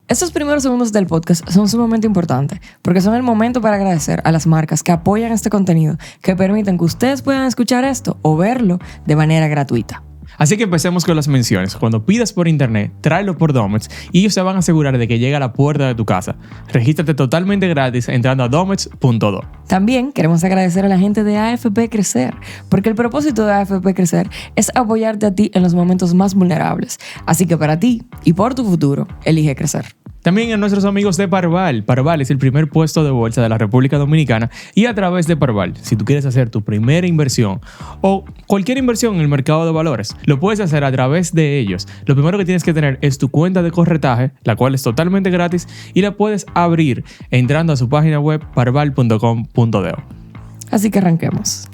Estos primeros segundos del podcast son sumamente importantes porque son el momento para agradecer a las marcas que apoyan este contenido, que permiten que ustedes puedan escuchar esto o verlo de manera gratuita. Así que empecemos con las menciones. Cuando pidas por internet, tráelo por Domex y ellos se van a asegurar de que llegue a la puerta de tu casa. Regístrate totalmente gratis entrando a domex.do. También queremos agradecer a la gente de AFP Crecer, porque el propósito de AFP Crecer es apoyarte a ti en los momentos más vulnerables. Así que para ti y por tu futuro, elige crecer. También a nuestros amigos de Parval. Parval es el primer puesto de bolsa de la República Dominicana y a través de Parval, si tú quieres hacer tu primera inversión o cualquier inversión en el mercado de valores, lo puedes hacer a través de ellos. Lo primero que tienes que tener es tu cuenta de corretaje, la cual es totalmente gratis y la puedes abrir entrando a su página web parval.com.do. Así que arranquemos.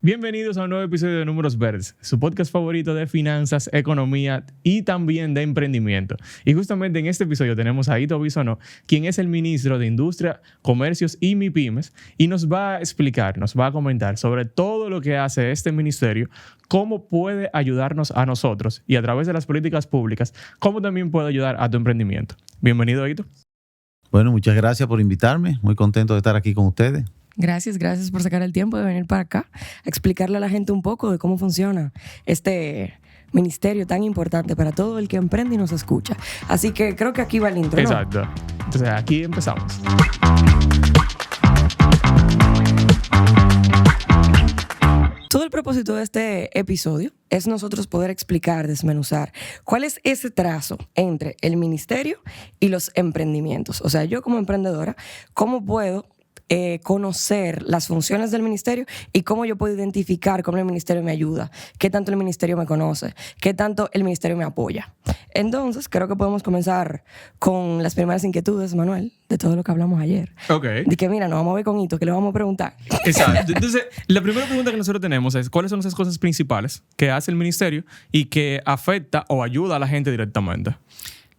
Bienvenidos a un nuevo episodio de Números Verdes, su podcast favorito de finanzas, economía y también de emprendimiento. Y justamente en este episodio tenemos a Ito Bisonó, quien es el ministro de Industria, Comercios y MIPYMES, y nos va a explicar, nos va a comentar sobre todo lo que hace este ministerio, cómo puede ayudarnos a nosotros y a través de las políticas públicas, cómo también puede ayudar a tu emprendimiento. Bienvenido, Ito. Bueno, muchas gracias por invitarme. Muy contento de estar aquí con ustedes. Gracias por sacar el tiempo de venir para acá a explicarle a la gente un poco de cómo funciona este ministerio tan importante para todo el que emprende y nos escucha. Así que creo que aquí va el intro, ¿no? Exacto. Entonces aquí empezamos. Todo el propósito de este episodio es nosotros poder explicar, desmenuzar cuál es ese trazo entre el ministerio y los emprendimientos. O sea, yo como emprendedora, ¿cómo puedo conocer las funciones del ministerio y cómo yo puedo identificar cómo el ministerio me ayuda, qué tanto el ministerio me conoce, qué tanto el ministerio me apoya? Entonces, creo que podemos comenzar con las primeras inquietudes, Manuel, de todo lo que hablamos ayer. Ok. De que, mira, nos vamos a ver con Ito, que le vamos a preguntar. Exacto. Entonces, la primera pregunta que nosotros tenemos es ¿cuáles son esas cosas principales que hace el ministerio y que afecta o ayuda a la gente directamente?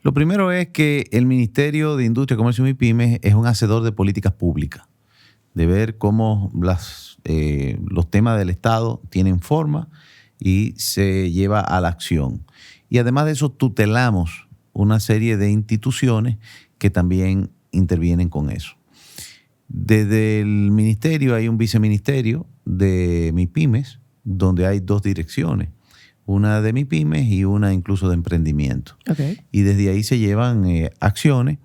Lo primero es que el Ministerio de Industria, Comercio y MIPYMES es un hacedor de políticas públicas, de ver cómo los temas del Estado tienen forma y se lleva a la acción. Y además de eso, tutelamos una serie de instituciones que también intervienen con eso. Desde el ministerio hay un viceministerio de MIPYMES, donde hay dos direcciones, una de MIPYMES y una incluso de emprendimiento. Okay. Y desde ahí se llevan acciones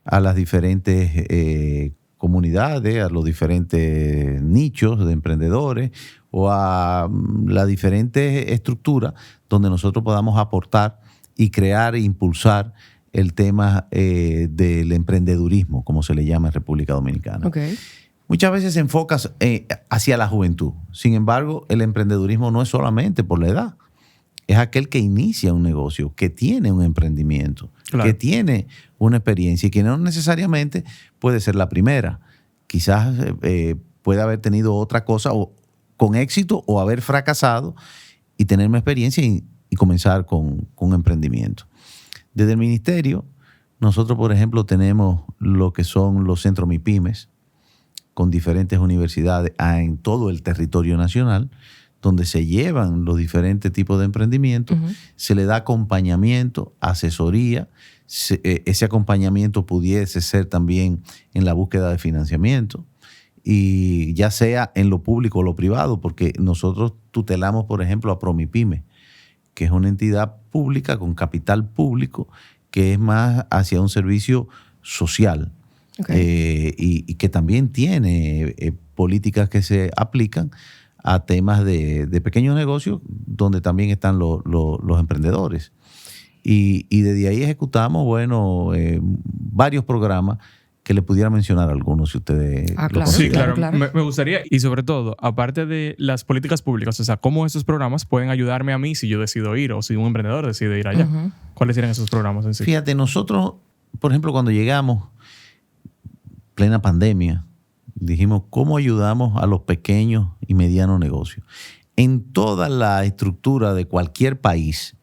a las diferentes comunidades, a los diferentes nichos de emprendedores o a las diferentes estructuras donde nosotros podamos aportar y crear e impulsar el tema del emprendedurismo, como se le llama en República Dominicana. Okay. Muchas veces se enfoca hacia la juventud. Sin embargo, el emprendedurismo no es solamente por la edad. Es aquel que inicia un negocio, que tiene un emprendimiento, claro, que tiene una experiencia y que no necesariamente puede ser la primera. Quizás puede haber tenido otra cosa con éxito o haber fracasado y tener una experiencia y comenzar con un emprendimiento. Desde el ministerio, nosotros, por ejemplo, tenemos lo que son los centros MIPYMES con diferentes universidades en todo el territorio nacional, donde se llevan los diferentes tipos de emprendimientos, se le da acompañamiento, asesoría. Ese acompañamiento pudiese ser también en la búsqueda de financiamiento, y ya sea en lo público o lo privado, porque nosotros tutelamos, por ejemplo, a ProMIPYME, que es una entidad pública con capital público que es más hacia un servicio social. Okay. Y que también tiene políticas que se aplican a temas de pequeños negocios donde también están los emprendedores. Y desde ahí ejecutamos, varios programas que le pudiera mencionar algunos si ustedes lo consideran. Sí, claro. Me gustaría, y sobre todo, aparte de las políticas públicas, o sea, cómo esos programas pueden ayudarme a mí si yo decido ir o si un emprendedor decide ir allá. ¿Cuáles serían esos programas en sí? Fíjate, nosotros, por ejemplo, cuando llegamos, plena pandemia, dijimos, ¿cómo ayudamos a los pequeños y medianos negocios? En toda la estructura de cualquier país,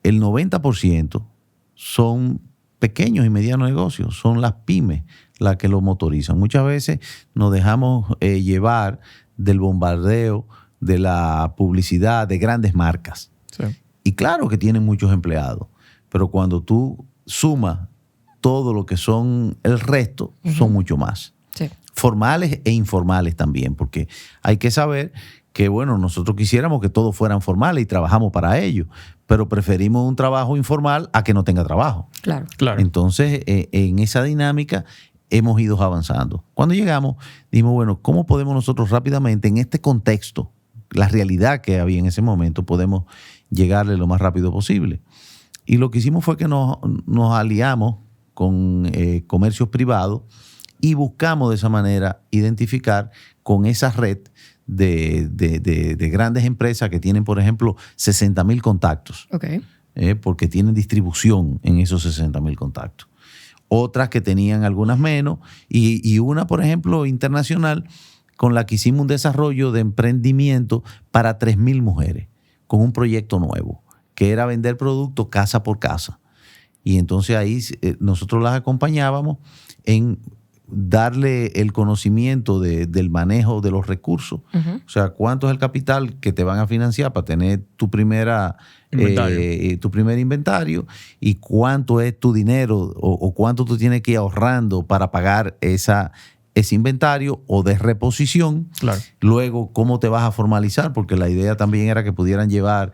el 90% son pequeños y medianos negocios, son las pymes las que lo motorizan. Muchas veces nos dejamos llevar del bombardeo, de la publicidad de grandes marcas. Sí. Y claro que tienen muchos empleados, pero cuando tú suma todo lo que son el resto, son mucho más. Sí. Formales e informales también, porque hay que saber que, bueno, nosotros quisiéramos que todos fueran formales y trabajamos para ello, pero preferimos un trabajo informal a que no tenga trabajo. Claro. Entonces, en esa dinámica hemos ido avanzando. Cuando llegamos, dijimos, bueno, ¿cómo podemos nosotros rápidamente, en este contexto, la realidad que había en ese momento, podemos llegarle lo más rápido posible? Y lo que hicimos fue que nos aliamos con comercios privados y buscamos de esa manera identificar con esa red de grandes empresas que tienen, por ejemplo, 60,000 contactos. Okay. Porque tienen distribución en esos 60,000 contactos. Otras que tenían algunas menos y una, por ejemplo, internacional, con la que hicimos un desarrollo de emprendimiento para 3,000 mujeres, con un proyecto nuevo, que era vender productos casa por casa. Y entonces ahí nosotros las acompañábamos en darle el conocimiento del manejo de los recursos. O sea, cuánto es el capital que te van a financiar para tener tu primer inventario y cuánto es tu dinero o cuánto tú tienes que ir ahorrando para pagar ese inventario o de reposición. Claro. Luego, cómo te vas a formalizar, porque la idea también era que pudieran llevar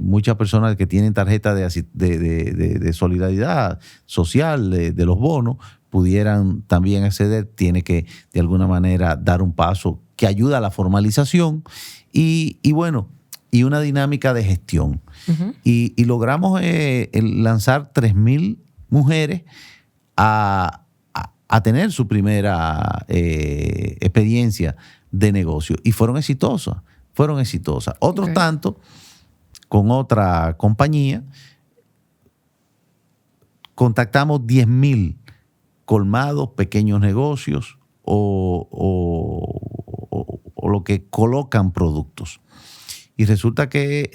muchas personas que tienen tarjeta de solidaridad social, de los bonos, pudieran también acceder. Tiene que de alguna manera dar un paso que ayuda a la formalización y bueno, y una dinámica de gestión. Y logramos lanzar 3,000 mujeres a tener su primera experiencia de negocio. Y fueron exitosas. Otros tantos, con otra compañía, contactamos 10,000 colmados, pequeños negocios o lo que colocan productos. Y resulta que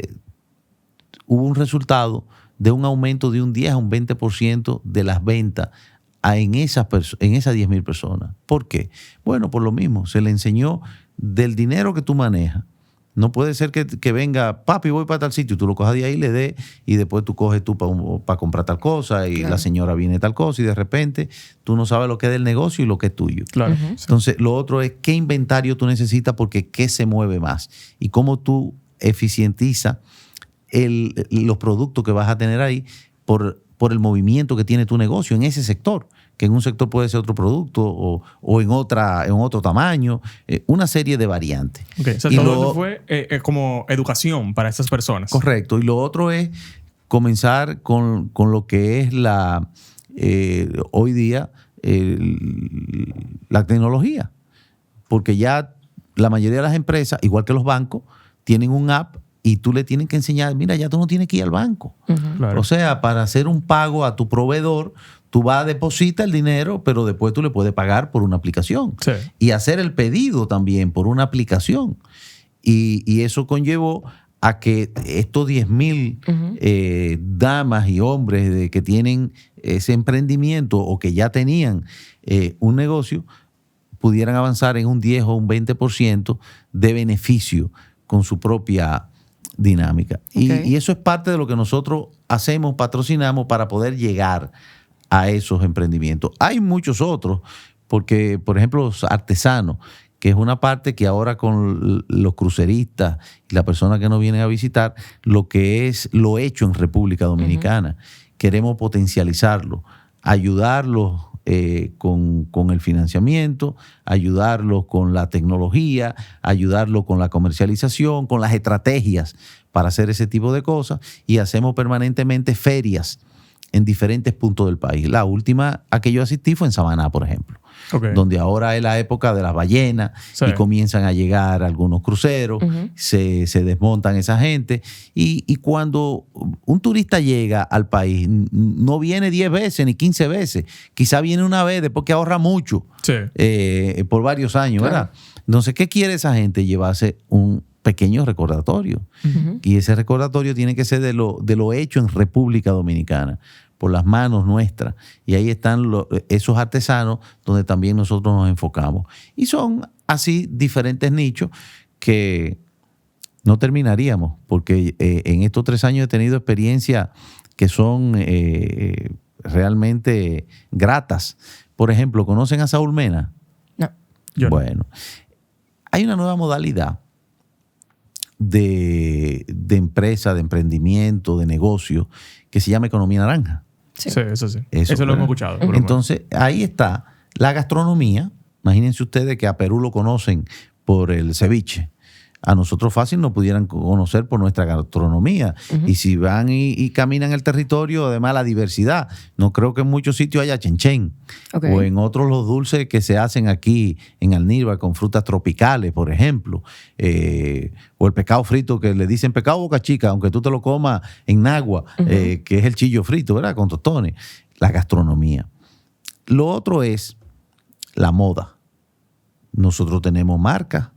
hubo un resultado de un aumento de un 10 a un 20% de las ventas en esas 10,000 personas. ¿Por qué? Bueno, por lo mismo, se le enseñó del dinero que tú manejas. No puede ser que venga, papi, voy para tal sitio, y tú lo cojas de ahí, le des, y después tú coges tú para comprar tal cosa, y la señora viene tal cosa, y de repente tú no sabes lo que es del negocio y lo que es tuyo. Claro. Entonces, lo otro es qué inventario tú necesitas, porque qué se mueve más, y cómo tú eficientizas los productos que vas a tener ahí por el movimiento que tiene tu negocio en ese sector, que en un sector puede ser otro producto o en otro tamaño, una serie de variantes. Okay. O sea, todo esto fue como educación para estas personas. Correcto. Y lo otro es comenzar con lo que es hoy día la tecnología. Porque ya la mayoría de las empresas, igual que los bancos, tienen un app y tú le tienes que enseñar, mira, ya tú no tienes que ir al banco. Claro. O sea, para hacer un pago a tu proveedor, tú vas a depositar el dinero, pero después tú le puedes pagar por una aplicación. Sí. Y hacer el pedido también por una aplicación. Y eso conllevó a que estos 10,000 damas y hombres que tienen ese emprendimiento o que ya tenían un negocio, pudieran avanzar en un 10 o un 20% de beneficio con su propia dinámica. Okay. Y eso es parte de lo que nosotros hacemos, patrocinamos para poder llegar a esos emprendimientos. Hay muchos otros, porque, por ejemplo, los artesanos, que es una parte que ahora con los cruceristas y las personas que nos vienen a visitar, lo que es lo hecho en República Dominicana, queremos potencializarlo, ayudarlos con el financiamiento, ayudarlos con la tecnología, ayudarlos con la comercialización, con las estrategias para hacer ese tipo de cosas, y hacemos permanentemente ferias en diferentes puntos del país. La última a que yo asistí fue en Samaná, por ejemplo, donde ahora es la época de las ballenas y comienzan a llegar algunos cruceros, se desmontan esa gente, y cuando un turista llega al país, no viene 10 veces ni 15 veces, quizá viene una vez después que ahorra mucho por varios años, ¿verdad? Entonces, ¿qué quiere esa gente? Llevarse un pequeño recordatorio. Y ese recordatorio tiene que ser de lo hecho en República Dominicana, por las manos nuestras. Y ahí están esos artesanos donde también nosotros nos enfocamos. Y son así diferentes nichos que no terminaríamos, porque en estos 3 años he tenido experiencia que son realmente gratas. Por ejemplo, ¿conocen a Saúl Mena? No. Yo no. Bueno, hay una nueva modalidad de empresa, de emprendimiento, de negocio, que se llama economía naranja. Sí, eso sí. Eso, Eso lo ¿verdad? hemos escuchado. por lo Entonces, ahí está la gastronomía. Imagínense ustedes que a Perú lo conocen por el ceviche. A nosotros fácil nos pudieran conocer por nuestra gastronomía. Y si van y caminan el territorio, además la diversidad. No creo que en muchos sitios haya chenchen. Ok. O en otros los dulces que se hacen aquí en Alníbar con frutas tropicales, por ejemplo. O el pescado frito que le dicen pescado boca chica, aunque tú te lo comas en Nagua, que es el chillo frito, ¿verdad? Con tostones. La gastronomía. Lo otro es la moda. Nosotros tenemos marcas.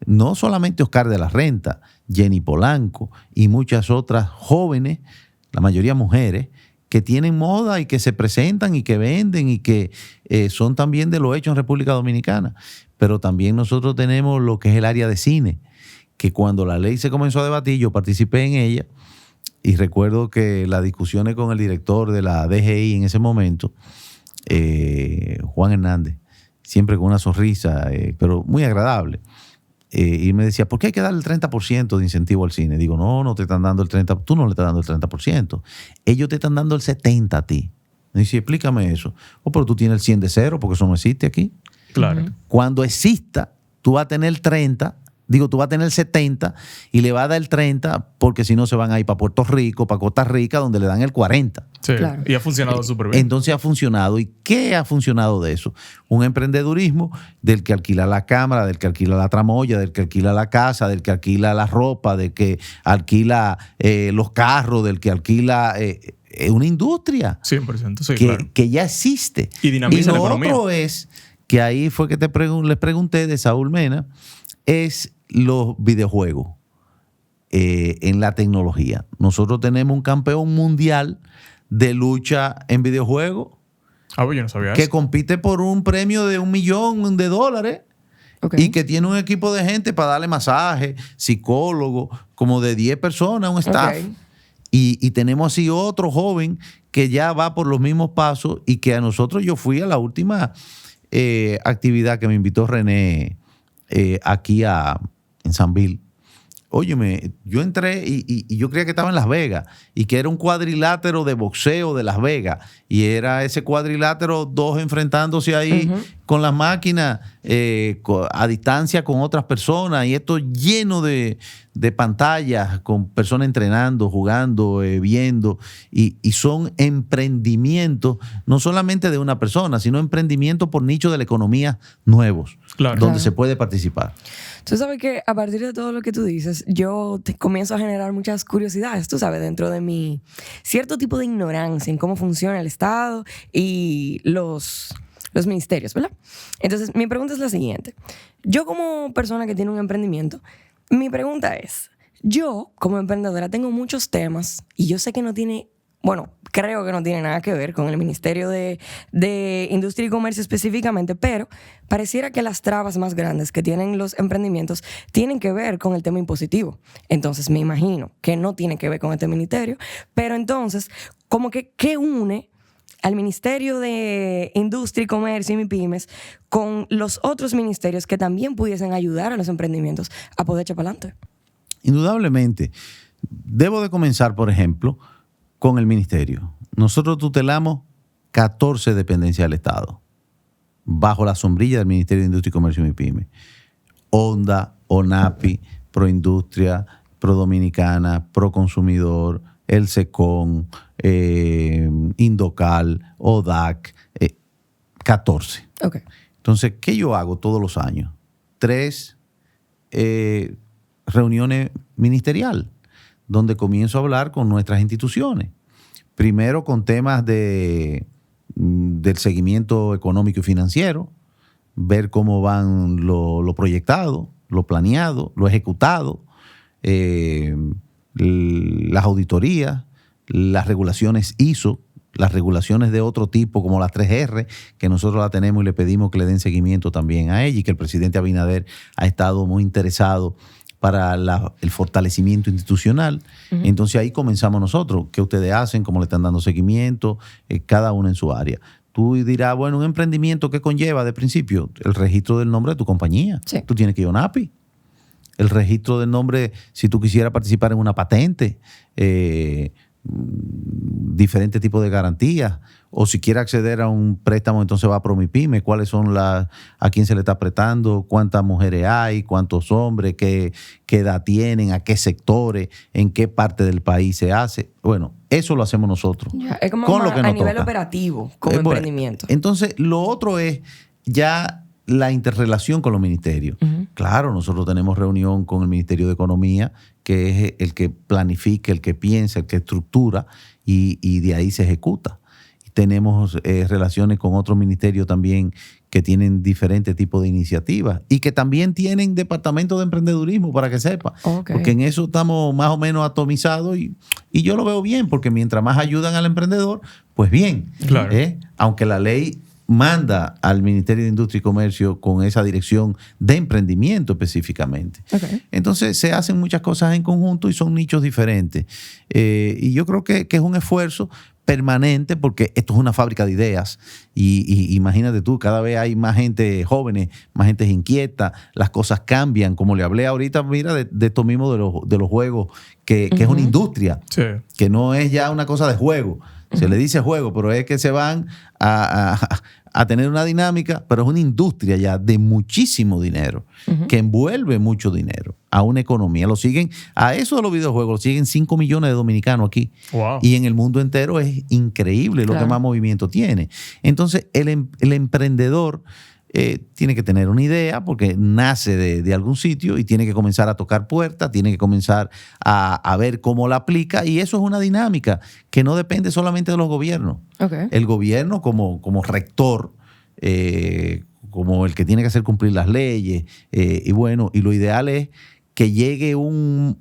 No solamente Oscar de la Renta, Jenny Polanco y muchas otras jóvenes, la mayoría mujeres, que tienen moda y que se presentan y que venden y que son también de lo hecho en República Dominicana. Pero también nosotros tenemos lo que es el área de cine, que cuando la ley se comenzó a debatir, yo participé en ella y recuerdo que las discusiones con el director de la DGI en ese momento, Juan Hernández, siempre con una sonrisa, pero muy agradable. Y me decía, ¿por qué hay que darle el 30% de incentivo al cine? Digo, no te están dando el 30%, tú no le estás dando el 30%. Ellos te están dando el 70% a ti. Me dice, explícame eso. Pero tú tienes el 100 de cero porque eso no existe aquí. Claro. Cuando exista, tú vas a tener el 30%, tú vas a tener el 70% y le vas a dar el 30% porque si no se van a ir para Puerto Rico, para Costa Rica, donde le dan el 40%. Sí, Claro. y ha funcionado súper bien. Entonces ha funcionado. ¿Y qué ha funcionado de eso? Un emprendedurismo del que alquila la cámara, del que alquila la tramoya, del que alquila la casa, del que alquila la ropa, del que alquila los carros, del que alquila una industria 100%, sí, claro. que ya existe. Y dinamiza la lo economía. otro es, que ahí fue que les pregunté de Saúl Mena, es los videojuegos en la tecnología. Nosotros tenemos un campeón mundial de lucha en videojuegos Pues yo no sabía que eso. compite por un premio de $1 millón Ok. y que tiene un equipo de gente para darle masaje, psicólogo, como de 10 personas, un staff. Ok. Y tenemos así otro joven que ya va por los mismos pasos y que a nosotros, yo fui a la última actividad que me invitó René aquí en Sanville. Óyeme, yo entré y yo creía que estaba en Las Vegas y que era un cuadrilátero de boxeo de Las Vegas y era ese cuadrilátero, dos enfrentándose ahí con las máquinas a distancia con otras personas y esto lleno de pantallas con personas entrenando, jugando, viendo y son emprendimientos no solamente de una persona, sino emprendimientos por nicho de la economía nuevos, Claro. donde se puede participar. Tú sabes que a partir de todo lo que tú dices, yo comienzo a generar muchas curiosidades, tú sabes, dentro de mi cierto tipo de ignorancia en cómo funciona el Estado y los ministerios, ¿verdad? Entonces, mi pregunta es la siguiente. Yo como persona que tiene un emprendimiento, mi pregunta es, yo como emprendedora tengo muchos temas y yo sé que no tiene... Bueno, creo que no tiene nada que ver con el Ministerio de Industria y Comercio específicamente, pero pareciera que las trabas más grandes que tienen los emprendimientos tienen que ver con el tema impositivo. Entonces, me imagino que no tiene que ver con este ministerio, pero entonces, como que, ¿qué une al Ministerio de Industria y Comercio y MIPYMES con los otros ministerios que también pudiesen ayudar a los emprendimientos a poder echar para adelante? Indudablemente. Debo de comenzar, por ejemplo, con el ministerio. Nosotros tutelamos 14 dependencias del Estado bajo la sombrilla del Ministerio de Industria y Comercio y MIPYME. ONDA, ONAPI, Proindustria, Prodominicana, Proconsumidor, el SECON, Indocal, ODAC, 14. Ok. Entonces, ¿qué yo hago todos los años? 3 reuniones ministeriales donde comienzo a hablar con nuestras instituciones. Primero con temas del seguimiento económico y financiero, ver cómo van lo proyectado, lo planeado, lo ejecutado, las auditorías, las regulaciones ISO, las regulaciones de otro tipo como la 3R, que nosotros la tenemos y le pedimos que le den seguimiento también a ella y que el presidente Abinader ha estado muy interesado para el fortalecimiento institucional. Entonces ahí comenzamos nosotros. ¿Qué ustedes hacen? ¿Cómo le están dando seguimiento? Cada uno en su área. Tú dirás, bueno, un emprendimiento, ¿qué conlleva de principio? El registro del nombre de tu compañía. Sí. Tú tienes que ir a ONAPI. El registro del nombre, si tú quisieras participar en una patente, diferentes tipos de garantías, o si quiere acceder a un préstamo, entonces va a Promipyme, cuáles son a quién se le está prestando, cuántas mujeres hay, cuántos hombres, qué edad tienen, a qué sectores, en qué parte del país se hace. Bueno, eso lo hacemos nosotros. Ya, es como con lo que a nos nivel toca. operativo, como Bueno, emprendimiento. entonces, lo otro es ya la interrelación con los ministerios. Claro, nosotros tenemos reunión con el Ministerio de Economía, que es el que planifica, el que piensa, el que estructura, y de ahí se ejecuta. Tenemos relaciones con otros ministerios también que tienen diferentes tipos de iniciativas y que también tienen departamentos de emprendedurismo, para que sepa. Okay. Porque en eso estamos más o menos atomizados y yo lo veo bien, porque mientras más ayudan al emprendedor, pues bien. Claro. Aunque la ley manda al Ministerio de Industria y Comercio con esa dirección de emprendimiento específicamente. Okay. Entonces se hacen muchas cosas en conjunto y son nichos diferentes. Y yo creo que es un esfuerzo permanente, porque esto es una fábrica de ideas y imagínate tú, cada vez hay más gente jóvenes, más gente inquieta, las cosas cambian, como le hablé ahorita, mira, de esto mismo de los juegos, que es una industria, Sí. que no es ya una cosa de juego. Se le dice juego, pero es que se van a tener una dinámica, pero es una industria ya de muchísimo dinero, que envuelve mucho dinero a una economía. Lo siguen, a eso de los videojuegos, lo siguen 5 millones de dominicanos aquí. Wow. Y en el mundo entero es increíble lo que más movimiento tiene. Entonces, el emprendedor tiene que tener una idea, porque nace de algún sitio y tiene que comenzar a tocar puertas, tiene que comenzar a ver cómo la aplica, y eso es una dinámica que no depende solamente de los gobiernos. Okay. El gobierno como rector, como el que tiene que hacer cumplir las leyes, y bueno, y lo ideal es que llegue un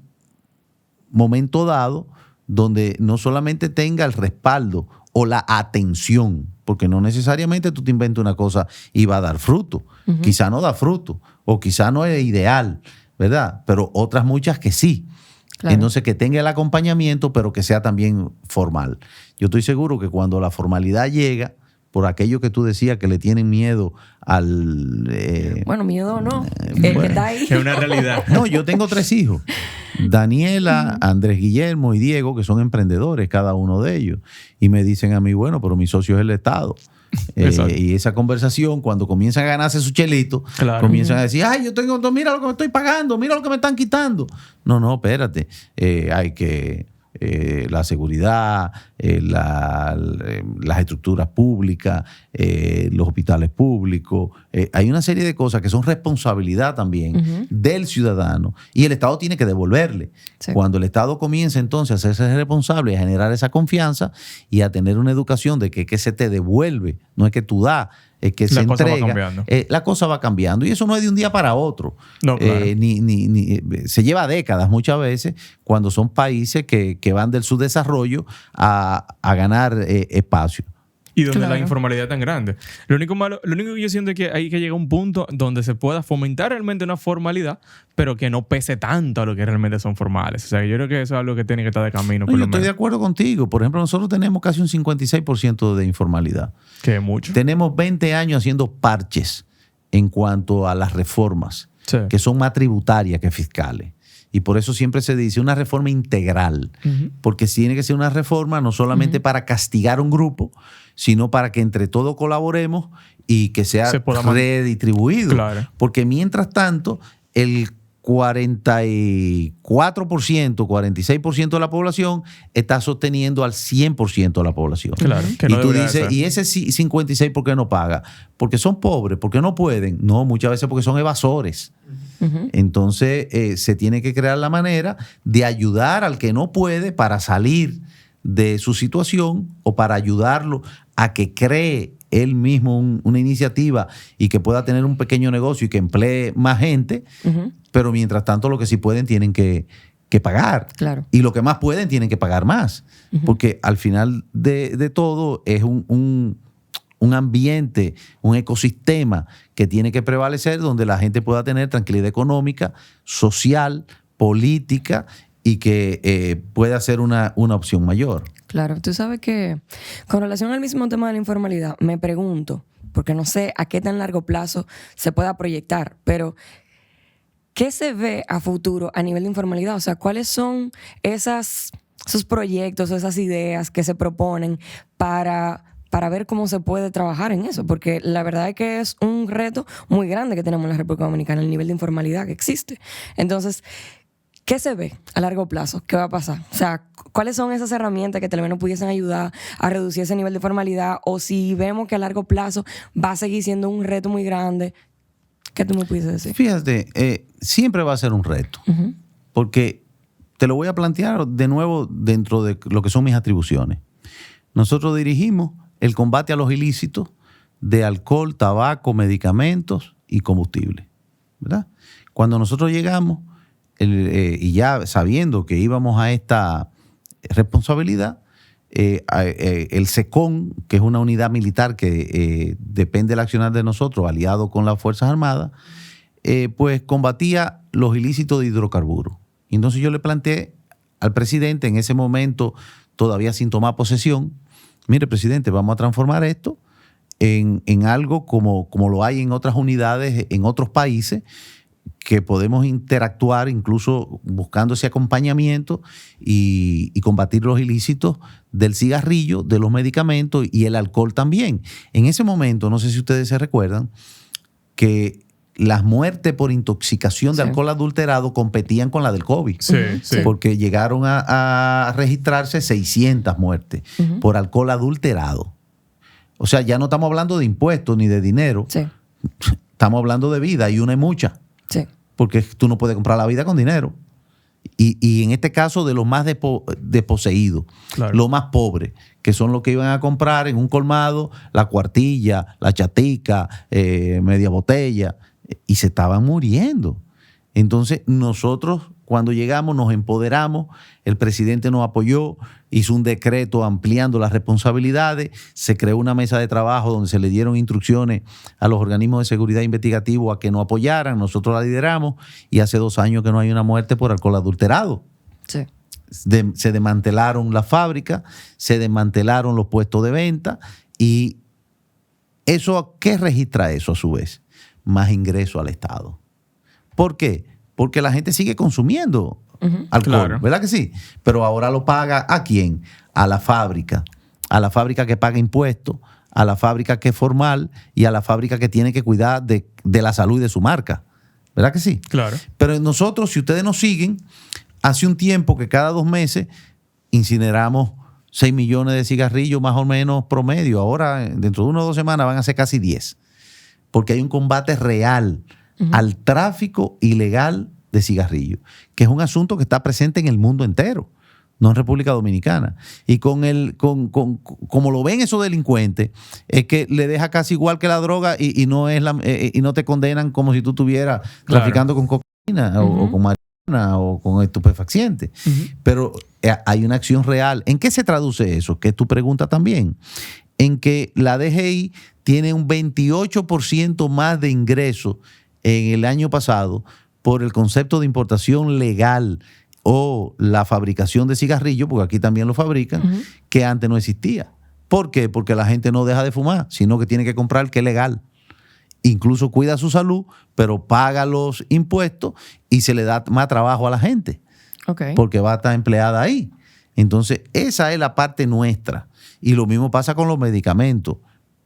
momento dado donde no solamente tenga el respaldo o la atención, porque no necesariamente tú te inventas una cosa y va a dar fruto. Quizá no da fruto, o quizá no es ideal, ¿verdad? Pero otras muchas que sí. Claro. Entonces, que tenga el acompañamiento, pero que sea también formal. Yo estoy seguro que cuando la formalidad llega, por aquello que tú decías que le tienen miedo al... bueno, miedo no. Que está ahí. Es una realidad. No, yo tengo 3 hijos. Daniela, Andrés Guillermo y Diego, que son emprendedores, cada uno de ellos. Y me dicen a mí, bueno, pero mi socio es el Estado. Y esa conversación, cuando comienzan a ganarse su chelito, claro, comienzan a decir, ay, yo tengo, mira lo que me estoy pagando, mira lo que me están quitando. No, espérate. Hay que... la seguridad, las estructuras públicas, los hospitales públicos. Hay una serie de cosas que son responsabilidad también del ciudadano, y el Estado tiene que devolverle. Sí. Cuando el Estado comienza entonces a hacerse responsable y a generar esa confianza y a tener una educación de que se te devuelve, no es que tú das, es que se entrega, la cosa va cambiando, y eso no es de un día para otro. No, claro. Se lleva décadas muchas veces, cuando son países que van del subdesarrollo a ganar espacio. Y donde la informalidad es tan grande. Lo único que yo siento es que hay que llegar a un punto donde se pueda fomentar realmente una formalidad, pero que no pese tanto a lo que realmente son formales. O sea, yo creo que eso es algo que tiene que estar de camino. No, yo estoy de acuerdo contigo. Por ejemplo, nosotros tenemos casi un 56% de informalidad. Que es mucho. Tenemos 20 años haciendo parches en cuanto a las reformas, sí, que son más tributarias que fiscales. Y por eso siempre se dice una reforma integral, porque tiene que ser una reforma no solamente para castigar a un grupo, sino para que entre todos colaboremos y que sea redistribuido. Claro. Porque mientras tanto, el 44%, 46% de la población está sosteniendo al 100% de la población. Claro, que no, y tú dices, ¿y ese 56% por qué no paga? Porque son pobres, porque no pueden. No, muchas veces porque son evasores. Entonces, se tiene que crear la manera de ayudar al que no puede para salir de su situación, o para ayudarlo a que cree él mismo una iniciativa y que pueda tener un pequeño negocio y que emplee más gente, pero mientras tanto lo que sí pueden tienen que pagar. Claro. Y lo que más pueden tienen que pagar más, porque al final de todo es un un ambiente, un ecosistema que tiene que prevalecer donde la gente pueda tener tranquilidad económica, social, política y que pueda ser una opción mayor. Claro, tú sabes que con relación al mismo tema de la informalidad, me pregunto, porque no sé a qué tan largo plazo se pueda proyectar, pero ¿qué se ve a futuro a nivel de informalidad? O sea, ¿cuáles son esos proyectos o esas ideas que se proponen para ver cómo se puede trabajar en eso? Porque la verdad es que es un reto muy grande que tenemos en la República Dominicana, el nivel de informalidad que existe. Entonces, ¿qué se ve a largo plazo? ¿Qué va a pasar? O sea, ¿cuáles son esas herramientas que tal vez nos pudiesen ayudar a reducir ese nivel de formalidad? O si vemos que a largo plazo va a seguir siendo un reto muy grande, ¿qué tú me puedes decir? Fíjate, siempre va a ser un reto, porque te lo voy a plantear de nuevo dentro de lo que son mis atribuciones. Nosotros dirigimos el combate a los ilícitos de alcohol, tabaco, medicamentos y combustible, ¿verdad? Cuando nosotros llegamos, y ya sabiendo que íbamos a esta responsabilidad, el SECON, que es una unidad militar que depende del accionar de nosotros, aliado con las Fuerzas Armadas, pues combatía los ilícitos de hidrocarburos. Y entonces yo le planteé al presidente, en ese momento todavía sin tomar posesión, mire, presidente, vamos a transformar esto en algo como lo hay en otras unidades, en otros países, que podemos interactuar incluso buscando ese acompañamiento y combatir los ilícitos del cigarrillo, de los medicamentos y el alcohol también. En ese momento, no sé si ustedes se recuerdan, que las muertes por intoxicación de alcohol adulterado competían con la del COVID. Sí. Porque llegaron a registrarse 600 muertes por alcohol adulterado. O sea, ya no estamos hablando de impuestos ni de dinero. Sí. Estamos hablando de vida y una es mucha. Sí. Porque tú no puedes comprar la vida con dinero. Y en este caso de los más desposeídos, claro, los más pobres, que son los que iban a comprar en un colmado la cuartilla, la chatica, media botella, y se estaban muriendo. Entonces nosotros cuando llegamos nos empoderamos, el presidente nos apoyó, hizo un decreto ampliando las responsabilidades, se creó una mesa de trabajo donde se le dieron instrucciones a los organismos de seguridad investigativo a que nos apoyaran, nosotros la lideramos y hace 2 años que no hay una muerte por alcohol adulterado. Sí. Se desmantelaron las fábricas, se desmantelaron los puestos de venta y eso, ¿qué registra eso a su vez? Más ingreso al Estado. ¿Por qué? Porque la gente sigue consumiendo alcohol, claro, ¿verdad que sí? Pero ahora lo paga ¿a quién? A la fábrica que paga impuestos, a la fábrica que es formal y a la fábrica que tiene que cuidar de la salud de su marca, ¿verdad que sí? Claro. Pero nosotros, si ustedes nos siguen, hace un tiempo que cada 2 meses incineramos 6 millones de cigarrillos más o menos promedio. Ahora, dentro de 1 o 2 semanas van a ser casi 10. Porque hay un combate real al tráfico ilegal de cigarrillos, que es un asunto que está presente en el mundo entero, no en República Dominicana. Y como lo ven esos delincuentes, es que le deja casi igual que la droga y no te condenan como si tú estuvieras traficando con cocaína o con marihuana o con estupefacientes. Pero hay una acción real. ¿En qué se traduce eso? Que es tu pregunta también. En que la DGI tiene un 28% más de ingresos en el año pasado por el concepto de importación legal o la fabricación de cigarrillos, porque aquí también lo fabrican, que antes no existía. ¿Por qué? Porque la gente no deja de fumar, sino que tiene que comprar el que es legal. Incluso cuida su salud, pero paga los impuestos y se le da más trabajo a la gente. Okay. Porque va a estar empleada ahí. Entonces, esa es la parte nuestra. Y lo mismo pasa con los medicamentos,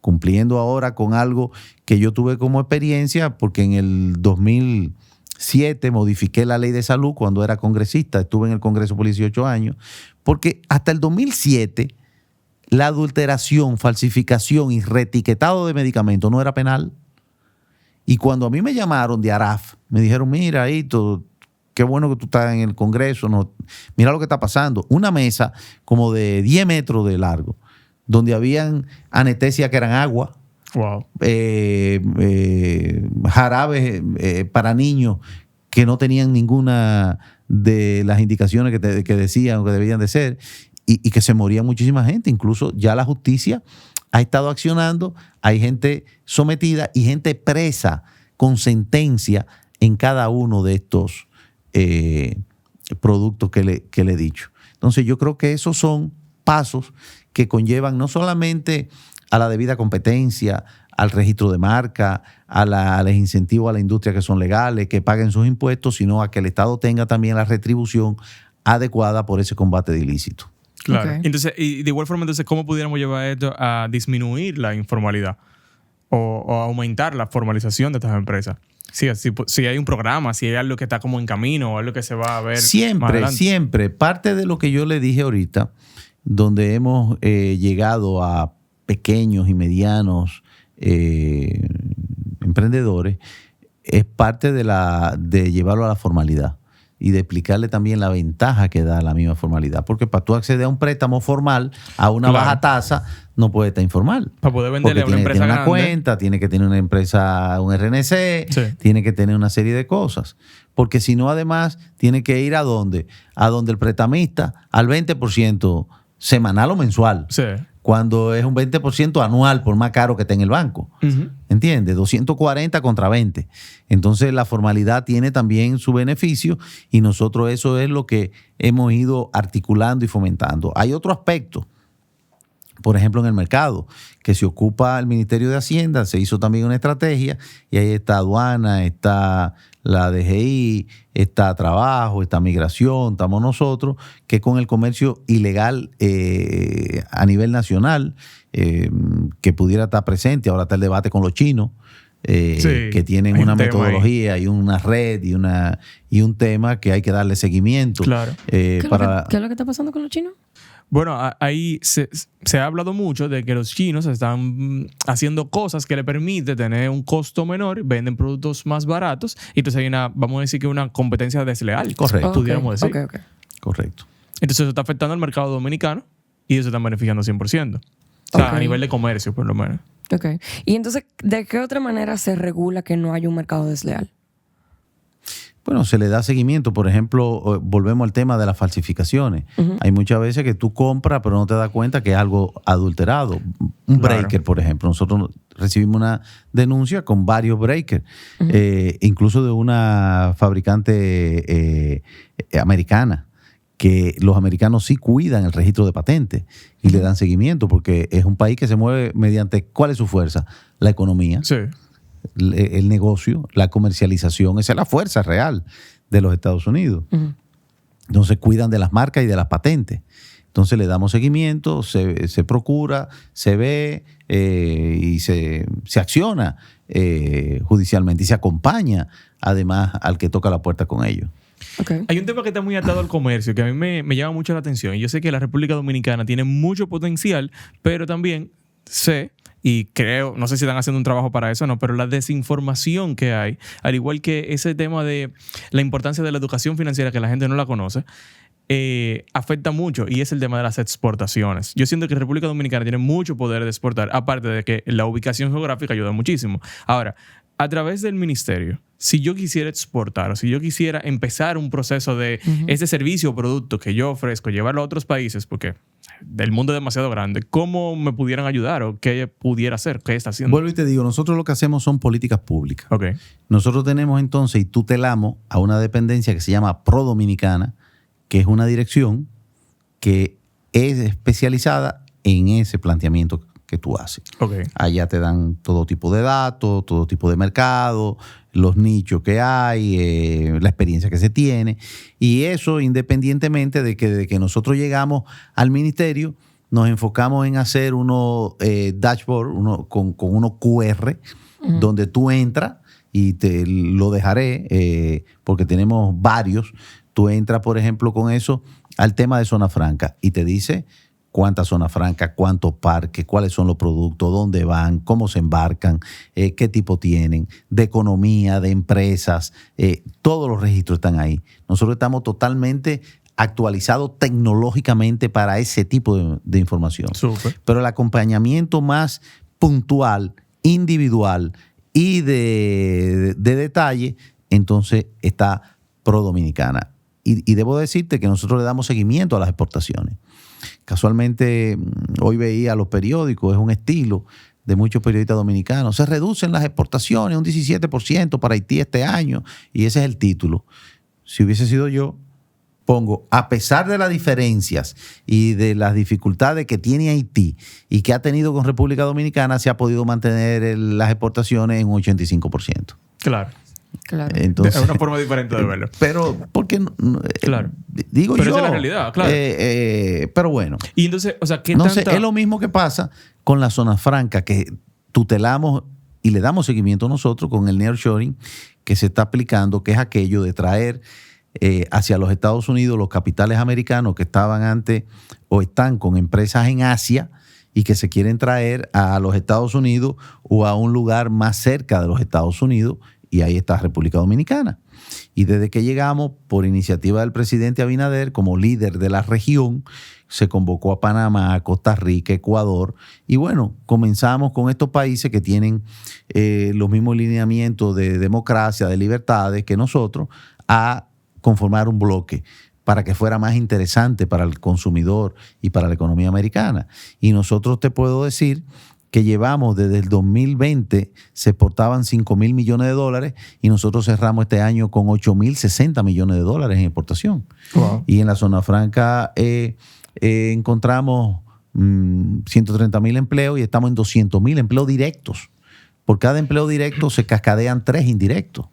cumpliendo ahora con algo que yo tuve como experiencia, porque en el 2007 modifiqué la ley de salud cuando era congresista, estuve en el Congreso por 18 años, porque hasta el 2007 la adulteración, falsificación y reetiquetado de medicamentos no era penal. Y cuando a mí me llamaron de ARAF, me dijeron, mira, Hito, qué bueno que tú estás en el Congreso, no, mira lo que está pasando. Una mesa como de 10 metros de largo, donde habían anestesia que eran agua, wow, jarabes para niños que no tenían ninguna de las indicaciones que decían o que debían de ser, y que se moría muchísima gente. Incluso ya la justicia ha estado accionando, hay gente sometida y gente presa con sentencia en cada uno de estos productos que le he dicho. Entonces yo creo que esos son pasos que conllevan no solamente a la debida competencia, al registro de marca, a los incentivos a la industria que son legales, que paguen sus impuestos, sino a que el Estado tenga también la retribución adecuada por ese combate de ilícito. Claro. Okay. Entonces, y de igual forma, entonces, ¿cómo pudiéramos llevar esto a disminuir la informalidad o aumentar la formalización de estas empresas? Si hay un programa, si hay algo que está como en camino o algo que se va a ver más adelante. Siempre. Parte de lo que yo le dije ahorita, donde hemos llegado a pequeños y medianos emprendedores, es parte de llevarlo a la formalidad y de explicarle también la ventaja que da la misma formalidad. Porque para tú acceder a un préstamo formal a una baja tasa, no puedes estar informal. Para poder venderle a una empresa grande. Tiene una grande. cuenta, tiene que tener una empresa, un RNC, Sí. tiene que tener una serie de cosas. Porque si no, además, tiene que ir ¿a dónde? A donde el prestamista, al 20% semanal o mensual. Sí. Cuando es un 20% anual, por más caro que esté en el banco. Uh-huh. ¿Entiendes? 240 contra 20. Entonces, la formalidad tiene también su beneficio y nosotros eso es lo que hemos ido articulando y fomentando. Hay otro aspecto, por ejemplo, en el mercado, que se ocupa el Ministerio de Hacienda, se hizo también una estrategia y ahí está aduana, está la DGI, está trabajo, está migración, estamos nosotros, que con el comercio ilegal a nivel nacional, que pudiera estar presente. Ahora está el debate con los chinos, que tienen una metodología y una red y un tema que hay que darle seguimiento. Claro. ¿Qué es lo que está pasando con los chinos? Bueno, ahí se ha hablado mucho de que los chinos están haciendo cosas que le permiten tener un costo menor, venden productos más baratos, y entonces hay vamos a decir que una competencia desleal. Correcto. Pudiéramos decir. Okay. Correcto. Entonces eso está afectando al mercado dominicano y eso está beneficiando 100%. O sea, a nivel de comercio, por lo menos. Ok. Y entonces, ¿de qué otra manera se regula que no haya un mercado desleal? Bueno, se le da seguimiento. Por ejemplo, volvemos al tema de las falsificaciones. Uh-huh. Hay muchas veces que tú compras, pero no te das cuenta que es algo adulterado. Un breaker, por ejemplo. Nosotros recibimos una denuncia con varios breakers, uh-huh. Incluso de una fabricante americana, que los americanos sí cuidan el registro de patentes y le dan seguimiento, porque es un país que se mueve mediante, ¿cuál es su fuerza? La economía. Sí. El negocio, la comercialización, esa es la fuerza real de los Estados Unidos. Uh-huh. Entonces cuidan de las marcas y de las patentes. Entonces le damos seguimiento, se procura, se ve y se acciona judicialmente y se acompaña además al que toca la puerta con ellos. Okay. Hay un tema que está muy atado al comercio que a mí me llama mucho la atención. Yo sé que la República Dominicana tiene mucho potencial, pero también sé, y creo, no sé si están haciendo un trabajo para eso o no, pero la desinformación que hay, al igual que ese tema de la importancia de la educación financiera, que la gente no la conoce, afecta mucho, y es el tema de las exportaciones. Yo siento que República Dominicana tiene mucho poder de exportar, aparte de que la ubicación geográfica ayuda muchísimo. Ahora, a través del ministerio, si yo quisiera exportar o si yo quisiera empezar un proceso de ese servicio o producto que yo ofrezco, llevarlo a otros países, porque el mundo es demasiado grande, ¿cómo me pudieran ayudar o qué pudiera hacer? ¿Qué está haciendo? Vuelvo y te digo, nosotros lo que hacemos son políticas públicas. Okay. Nosotros tenemos entonces y tutelamos a una dependencia que se llama Pro Dominicana, que es una dirección que es especializada en ese planteamiento que tú haces. Okay. Allá te dan todo tipo de datos, todo tipo de mercado, los nichos que hay, la experiencia que se tiene. Y eso independientemente de que nosotros llegamos al ministerio, nos enfocamos en hacer unos dashboard con unos QR, uh-huh. donde tú entras, y te lo dejaré porque tenemos varios. Tú entras, por ejemplo, con eso al tema de zona franca y te dice cuántas zonas francas, cuántos parques, cuáles son los productos, dónde van, cómo se embarcan, qué tipo tienen, de economía, de empresas, todos los registros están ahí. Nosotros estamos totalmente actualizados tecnológicamente para ese tipo de información. Súper. Pero el acompañamiento más puntual, individual y de detalle, entonces está Pro Dominicana. Y debo decirte que nosotros le damos seguimiento a las exportaciones. casualmente hoy veía los periódicos, es un estilo de muchos periodistas dominicanos. Se reducen las exportaciones un 17% para Haití este año, y ese es el título. Si hubiese sido yo, pongo, a pesar de las diferencias y de las dificultades que tiene Haití y que ha tenido con República Dominicana, se ha podido mantener las exportaciones en un 85%. Claro. Entonces, es una forma diferente de verlo. Pero, porque claro. Digo pero yo. Esa es la realidad, claro. Pero bueno. Y entonces, o sea, ¿qué no tanta? sé, es lo mismo que pasa con las zonas francas, que tutelamos y le damos seguimiento nosotros con el nearshoring que se está aplicando, que es aquello de traer hacia los Estados Unidos los capitales americanos que estaban antes o están con empresas en Asia y que se quieren traer a los Estados Unidos o a un lugar más cerca de los Estados Unidos, y ahí está República Dominicana. Y desde que llegamos, por iniciativa del presidente Abinader, como líder de la región, se convocó a Panamá, a Costa Rica, Ecuador, y bueno, comenzamos con estos países que tienen los mismos lineamientos de democracia, de libertades que nosotros, a conformar un bloque para que fuera más interesante para el consumidor y para la economía americana. Y nosotros te puedo decir que llevamos desde el 2020, se exportaban 5,000 millones de dólares y nosotros cerramos este año con 8,060 millones de dólares en exportación. Wow. Y en la zona franca encontramos 130,000 empleos y estamos en 200,000 empleos directos. Por cada empleo directo se cascadean 3 indirectos.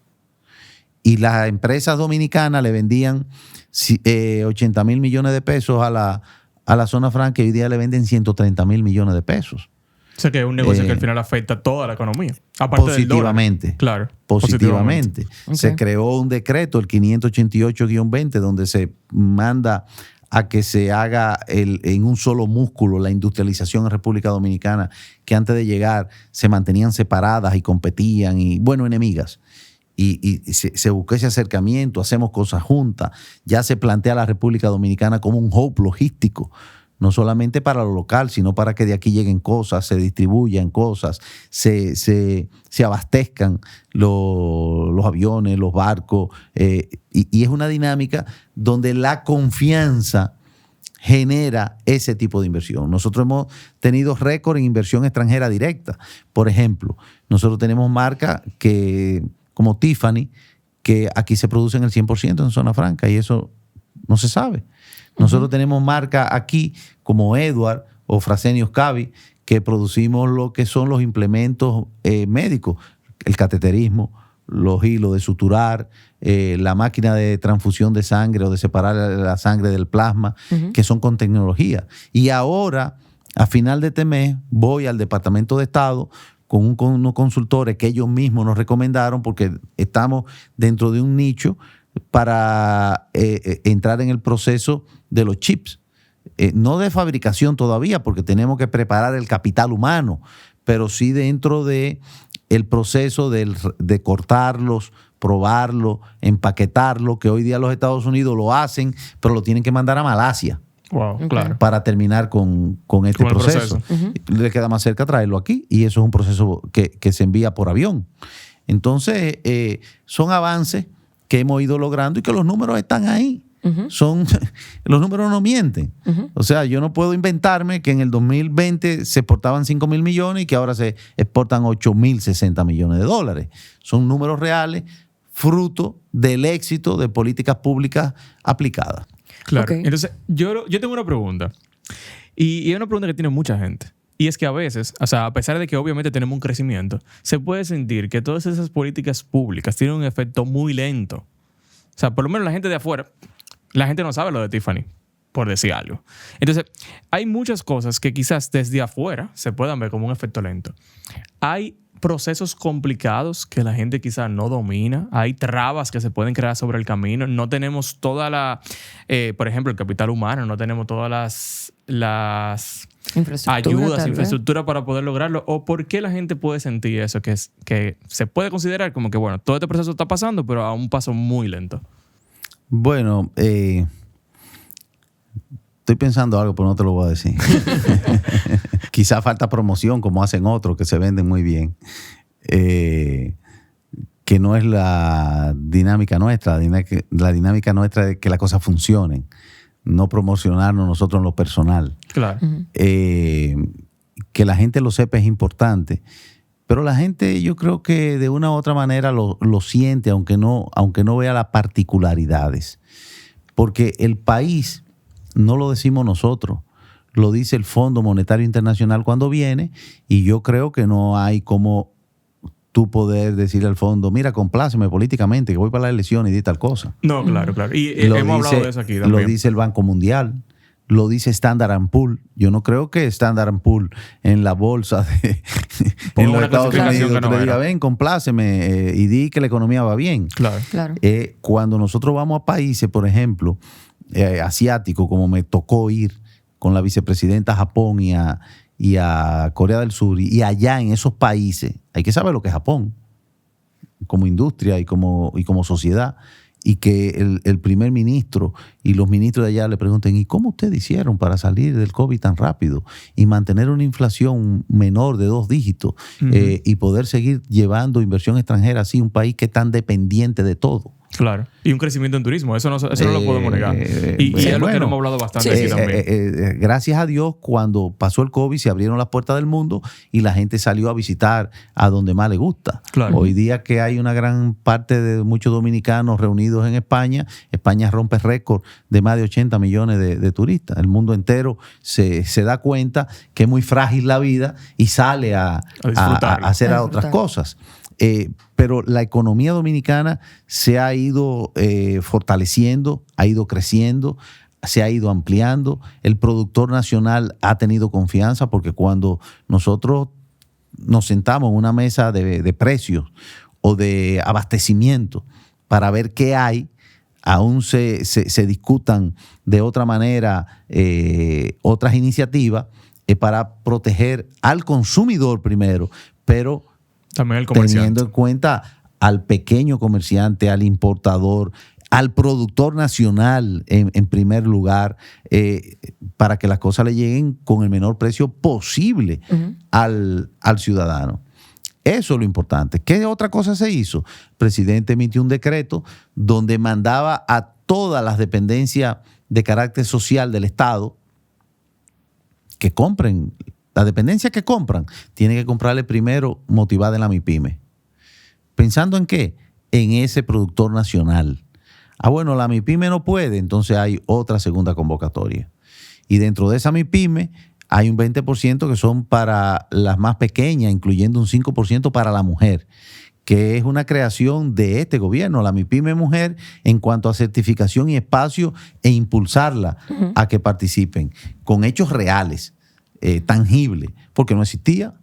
Y las empresas dominicanas le vendían 80,000 millones de pesos a la zona franca y hoy día le venden 130,000 millones de pesos. O sea que es un negocio que al final afecta a toda la economía. Aparte positivamente. Del dólar. Claro. Positivamente. Okay. Se creó un decreto, el 588-20, donde se manda a que se haga en un solo músculo la industrialización en República Dominicana, que antes de llegar se mantenían separadas y competían y, bueno, enemigas. Y se buscó ese acercamiento, hacemos cosas juntas. Ya se plantea la República Dominicana como un hub logístico, no solamente para lo local, sino para que de aquí lleguen cosas, se distribuyan cosas, se abastezcan los aviones, los barcos. Y es una dinámica donde la confianza genera ese tipo de inversión. Nosotros hemos tenido récord en inversión extranjera directa. Por ejemplo, nosotros tenemos marcas como Tiffany, que aquí se producen el 100% en zona franca y eso no se sabe. Nosotros tenemos marcas aquí como Edward o Fresenius Kabi, que producimos lo que son los implementos médicos, el cateterismo, los hilos de suturar, la máquina de transfusión de sangre o de separar la sangre del plasma, que son con tecnología. Y ahora, a final de este mes, voy al Departamento de Estado con unos consultores que ellos mismos nos recomendaron, porque estamos dentro de un nicho para entrar en el proceso de los chips. No de fabricación todavía, porque tenemos que preparar el capital humano, pero sí dentro de el proceso de cortarlos, probarlo, empaquetarlo, que hoy día los Estados Unidos lo hacen, pero lo tienen que mandar a Malasia. Wow, claro. Para terminar con este proceso. Le queda más cerca traerlo aquí y eso es un proceso que se envía por avión. Entonces, son avances que hemos ido logrando y que los números están ahí. Los números no mienten. O sea, yo no puedo inventarme que en el 2020 se exportaban 5,000 millones y que ahora se exportan 8,060 millones de dólares. Son números reales, fruto del éxito de políticas públicas aplicadas. Claro. Okay. Entonces, yo tengo una pregunta. Y es una pregunta que tiene mucha gente. Y es que a veces, o sea, a pesar de que obviamente tenemos un crecimiento, se puede sentir que todas esas políticas públicas tienen un efecto muy lento. O sea, por lo menos la gente de afuera, la gente no sabe lo de Tiffany, por decir algo. Entonces, hay muchas cosas que quizás desde afuera se puedan ver como un efecto lento. Hay procesos complicados que la gente quizás no domina. Hay trabas que se pueden crear sobre el camino. No tenemos toda la... por ejemplo, el capital humano. No tenemos todas las ayudas, infraestructura para poder lograrlo. ¿O por qué la gente puede sentir eso? Que se puede considerar como que, bueno, todo este proceso está pasando, pero a un paso muy lento. Bueno, estoy pensando algo, pero no te lo voy a decir. Quizá falta promoción, como hacen otros que se venden muy bien. Que no es la dinámica nuestra. La dinámica nuestra es que las cosas funcionen. no promocionarnos nosotros en lo personal. Claro. Que la gente lo sepa es importante. Pero la gente, yo creo que de una u otra manera lo siente, aunque no vea las particularidades. Porque el país no lo decimos nosotros, lo dice el Fondo Monetario Internacional cuando viene, y yo creo que no hay como tú poder decirle al fondo, mira, compláceme políticamente, que voy para la elección y di tal cosa. No, claro. Y hemos hablado de eso aquí también. Lo dice el Banco Mundial. Lo dice Standard & Poor's. Yo no creo que Standard & Poor's en la bolsa en los Estados Unidos le diga, ven, compláceme y di que la economía va bien. Claro. Cuando nosotros vamos a países, por ejemplo, asiáticos, como me tocó ir con la vicepresidenta a Japón y a Corea del Sur, y allá en esos países, hay que saber lo que es Japón, como industria y como sociedad. Y que el primer ministro y los ministros de allá le pregunten, ¿y cómo ustedes hicieron para salir del COVID tan rápido y mantener una inflación menor de 2 dígitos y poder seguir llevando inversión extranjera así, un país que es tan dependiente de todo? Claro. Y un crecimiento en turismo, eso no lo podemos negar. Y es lo que hemos hablado bastante aquí también. Gracias a Dios, cuando pasó el COVID, se abrieron las puertas del mundo y la gente salió a visitar a donde más le gusta. Claro. Hoy día que hay una gran parte de muchos dominicanos reunidos en España, España rompe récord de más de 80 millones de turistas. El mundo entero se da cuenta que es muy frágil la vida y sale a hacer otras cosas. Pero la economía dominicana se ha ido fortaleciendo, ha ido creciendo, se ha ido ampliando. El productor nacional ha tenido confianza porque cuando nosotros nos sentamos en una mesa de precios o de abastecimiento para ver qué hay, aún se discutan de otra manera otras iniciativas para proteger al consumidor primero, pero también el comerciante, teniendo en cuenta al pequeño comerciante, al importador, al productor nacional en primer lugar, para que las cosas le lleguen con el menor precio posible al ciudadano. Eso es lo importante. ¿Qué otra cosa se hizo? El presidente emitió un decreto donde mandaba a todas las dependencias de carácter social del Estado que compren. La dependencia que compran, tiene que comprarle primero motivada en la MIPYME. ¿Pensando en qué? En ese productor nacional. Bueno, la MIPYME no puede, entonces hay otra segunda convocatoria. Y dentro de esa MIPYME hay un 20% que son para las más pequeñas, incluyendo un 5% para la mujer, que es una creación de este gobierno, la MIPYME Mujer, en cuanto a certificación y espacio e impulsarla a que participen con hechos reales. Tangible, porque no existía,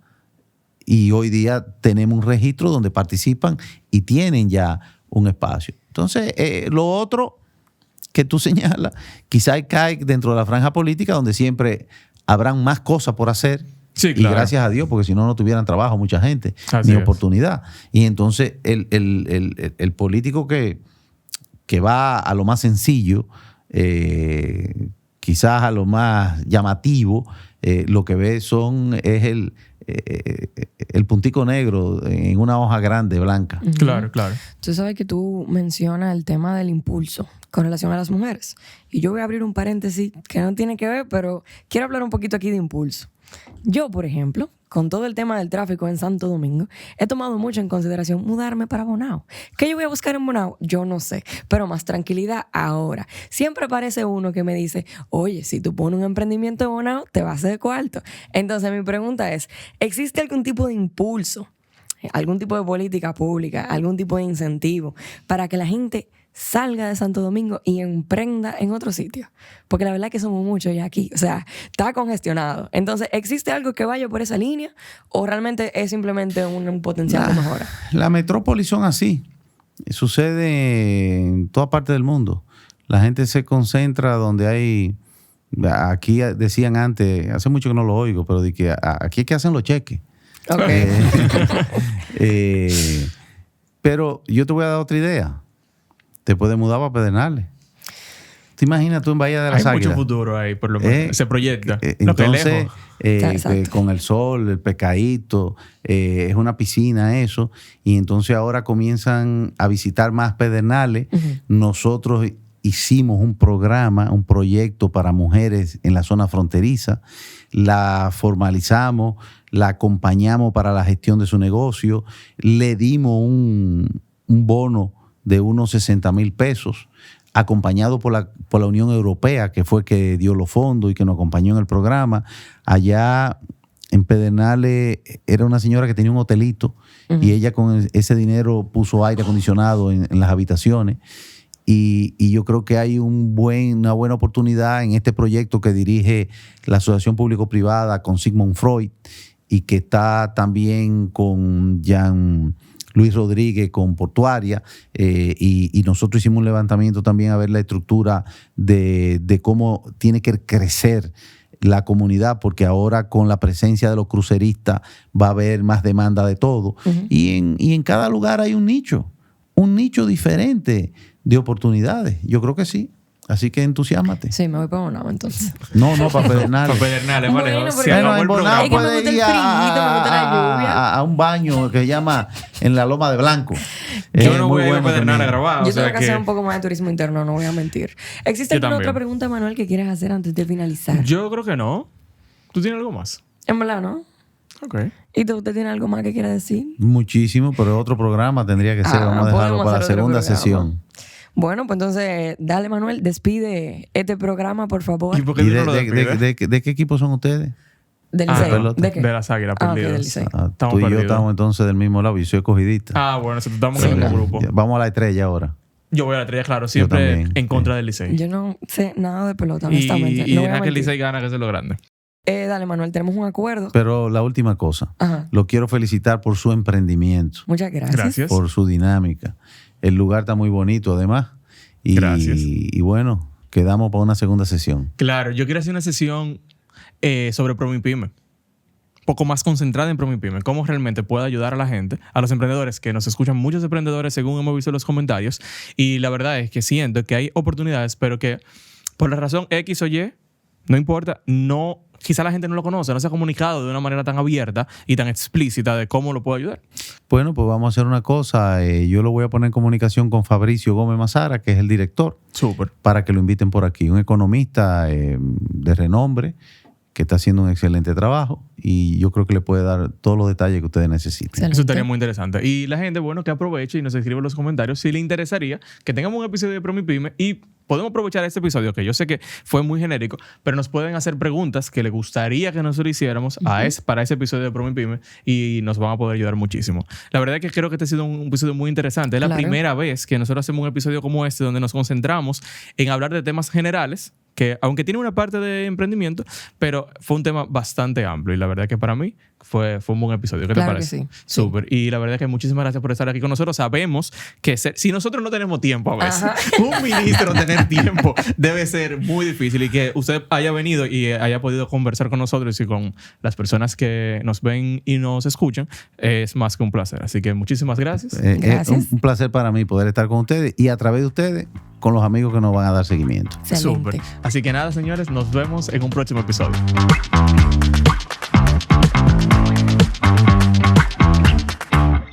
y hoy día tenemos un registro donde participan y tienen ya un espacio. Entonces, lo otro que tú señalas, quizás cae dentro de la franja política donde siempre habrán más cosas por hacer. Sí, claro. Y gracias a Dios, porque si no, no tuvieran trabajo mucha gente, así ni es. oportunidad. Y entonces el político que va a lo más sencillo, quizás a lo más llamativo, lo que ve es el puntico negro en una hoja grande, blanca. Claro, claro. Tú sabes que tú mencionas el tema del impulso con relación a las mujeres. Y yo voy a abrir un paréntesis que no tiene que ver, pero quiero hablar un poquito aquí de impulso. Yo, por ejemplo, con todo el tema del tráfico en Santo Domingo, he tomado mucho en consideración mudarme para Bonao. ¿Qué yo voy a buscar en Bonao? Yo no sé, pero más tranquilidad ahora. Siempre aparece uno que me dice, oye, si tú pones un emprendimiento en Bonao, te vas a hacer cuarto. Entonces mi pregunta es, ¿existe algún tipo de impulso, algún tipo de política pública, algún tipo de incentivo para que la gente salga de Santo Domingo y emprenda en otro sitio? Porque la verdad es que somos muchos ya aquí. O sea, está congestionado. Entonces, ¿existe algo que vaya por esa línea o realmente es simplemente un potencial de mejora? Las metrópolis son así. Sucede en toda parte del mundo. La gente se concentra donde hay... Aquí decían antes, hace mucho que no lo oigo, pero de que aquí es que hacen los cheques. Okay. Pero yo te voy a dar otra idea. Te puedes mudar para Pedernales. ¿Te imaginas tú en Bahía de las Águilas? Hay mucho futuro ahí, por lo menos. Se proyecta. Entonces, con el sol, el pescadito, es una piscina eso. Y entonces ahora comienzan a visitar más Pedernales. Nosotros hicimos un programa, un proyecto para mujeres en la zona fronteriza, la formalizamos, la acompañamos para la gestión de su negocio, le dimos un bono de unos 60,000 pesos, acompañado por la Unión Europea, que fue que dio los fondos y que nos acompañó en el programa. Allá en Pedernales era una señora que tenía un hotelito y ella con ese dinero puso aire acondicionado en las habitaciones. Y yo creo que hay una buena oportunidad en este proyecto que dirige la Asociación Público-Privada con Sigmund Freud y que está también con Jean Luis Rodríguez con Portuaria, y nosotros hicimos un levantamiento también a ver la estructura de cómo tiene que crecer la comunidad, porque ahora con la presencia de los cruceristas va a haber más demanda de todo. Y en cada lugar hay un nicho diferente de oportunidades. Yo creo que sí. Así que entusiasmate. Sí, me voy para Bonao entonces. No, para Pedernales. Para Pedernales, vale. Bueno, Se pero acabó el programa. Es que me gusta el puede ir frillito, me gusta la lluvia. a un baño que se llama en la Loma de Blanco. Yo no voy a ir a bueno Pedernales a también. grabar. Yo o sea tengo que hacer un poco más de turismo interno, no voy a mentir. ¿Existe Yo alguna también. otra pregunta, Manuel, que quieras hacer antes de finalizar? Yo creo que no. ¿Tú tienes algo más? En verdad, ¿no? Ok. ¿Y usted tiene algo más que quiera decir? Muchísimo, pero otro programa tendría que ser. Vamos a dejarlo podemos para la hacer otro segunda programa. sesión. Bueno, pues entonces, dale, Manuel, despide este programa, por favor. ¿Y por qué ¿Y tú no lo despides? de qué equipo son ustedes? Del Ah, Licey. pelota. ¿De qué? De las Águilas Ah, ok, perdidas. del Licey. Estamos Tú y yo perdidos. estamos entonces del mismo lado. Yo soy escogidista. Ah, bueno, nosotros estamos en el mismo grupo. Vamos a la estrella ahora. Yo voy a la estrella, claro, siempre también, en contra del Licey. Yo no sé nada de pelota, Y honestamente. No voy a deja que el mentir. Licey gana, que eso es lo grande. Dale, Manuel, tenemos un acuerdo. Pero la última cosa. Ajá. Lo quiero felicitar por su emprendimiento, Muchas gracias. Gracias. por su dinámica. El lugar está muy bonito, además. Gracias. Y bueno, quedamos para una segunda sesión. Claro, yo quiero hacer una sesión sobre Promipyme. Poco más concentrada en Promipyme. Cómo realmente puede ayudar a la gente, a los emprendedores, que nos escuchan muchos emprendedores según hemos visto en los comentarios. Y la verdad es que siento que hay oportunidades, pero que por la razón X o Y, no importa, quizá la gente no lo conoce, no se ha comunicado de una manera tan abierta y tan explícita de cómo lo puede ayudar. Bueno, pues vamos a hacer una cosa. Yo lo voy a poner en comunicación con Fabricio Gómez Mazara, que es el director, Súper. para que lo inviten por aquí. Un economista de renombre que está haciendo un excelente trabajo y yo creo que le puede dar todos los detalles que ustedes necesiten. Excelente. Eso estaría muy interesante. Y la gente, bueno, que aproveche y nos escribe en los comentarios si le interesaría que tengamos un episodio de Promipyme y podemos aprovechar este episodio, que yo sé que fue muy genérico, pero nos pueden hacer preguntas que les gustaría que nosotros hiciéramos para ese episodio de Promipyme y nos van a poder ayudar muchísimo. La verdad es que creo que este ha sido un episodio muy interesante. Es la Claro. primera vez que nosotros hacemos un episodio como este donde nos concentramos en hablar de temas generales, que aunque tiene una parte de emprendimiento, pero fue un tema bastante amplio y la verdad que para mí fue un buen episodio. ¿Qué Claro te que parece? sí. Súper. Y la verdad que muchísimas gracias por estar aquí con nosotros. Sabemos que si nosotros no tenemos tiempo a veces, Ajá. un ministro tener tiempo debe ser muy difícil y que usted haya venido y haya podido conversar con nosotros y con las personas que nos ven y nos escuchan es más que un placer. Así que muchísimas gracias. Es Gracias. un placer para mí poder estar con ustedes y a través de ustedes con los amigos que nos van a dar seguimiento. Excelente. Súper. Así que nada, señores, nos vemos en un próximo episodio.